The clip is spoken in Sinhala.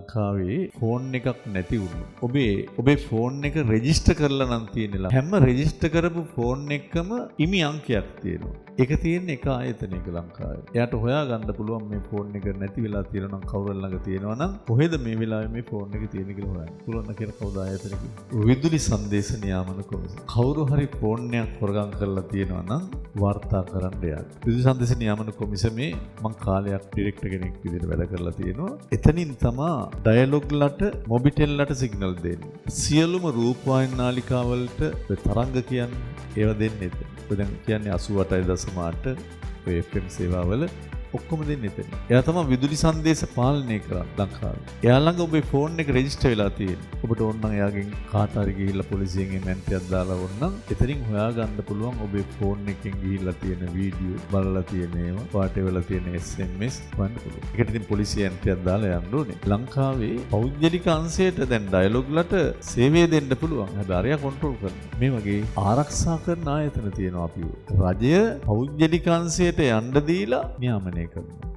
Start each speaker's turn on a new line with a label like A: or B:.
A: ලංකාවේ ෆෝන් එකක් නැති වුණොත් ඔබේ ෆෝන් එක රෙජිස්ටර් කරලා නම් තියෙනවා. හැම රෙජිස්ටර් කරපු ෆෝන් එකකම ඉමි අංකයක් තියෙනවා. ඒක තියෙන එක ආයතනයක ලංකාවේ. එයාට හොයාගන්න පුළුවන් මේ ෆෝන් එක නැති වෙලා තියෙනවා නම් කවුරු ළඟ තියෙනවා නම් කොහෙද මේ වෙලාවේ මේ ෆෝන් එක තියෙන්නේ කියලා හොයන්න. පුළුවන් කියලා කවුද ආයතනයක? විදුලි සංදේශ නියාමන කොමිසම. කවුරු හරි ෆෝන් එකක් හොරගම් කරලා තියෙනවා නම් වාර්තා කරන්න යාත්. විදුලි සංදේශ නියාමන කොමිසමේ මම කාලයක් ඩිරෙක්ටර් කෙනෙක් විදිහට වැඩ කරලා තියෙනවා. එතනින් තමයි ඩයලොග් ලට මොබිටෙල් ලට සිග්නල් දෙන්නේ. සියලුම රූපවාහිනී නාලිකාවලට තරංග කියන්නේ ඒව දෙන්නේ එතන. දැන් කියන්නේ 88.8 ඔය FM සේවාවල ඔක්කොම දෙන්නේ එතන. එයා තමයි විදුලි සංදේශ පාලනය කරන්නේ ලංකාවේ. එයා ළඟ ඔබේ ෆෝන් එක රෙජිස්ටර් වෙලා තියෙනවා. ඔබට ඕන නම් එයාගෙන් කාට හරි ගිහිල්ලා පොලිසියෙන් එමෙන්ටයක් දාලා ඕනනම් එතනින් හොයාගන්න පුළුවන් ඔබේ ෆෝන් එකෙන් ගිහිල්ලා තියෙන වීඩියෝ බලලා තියෙන ඒවා, පාටේ වෙලා තියෙන SMS වන්න පුළුවන්. ඒකට ඉතින් පොලිසිය එමෙන්ටයක් දාලා යන්න ඕනේ. ලංකාවේ පෞද්ගලික අංශයට දැන් ඩයලොග් ලට සේවය දෙන්න පුළුවන්. හැබැයි අරයා කන්ට්‍රෝල් කරනවා. මේ වගේ ආරක්ෂා කරන ආයතන තියෙනවා අපි. රජය පෞද්ගලික අංශයට යන්න දීලා නියාමනය කරනවා.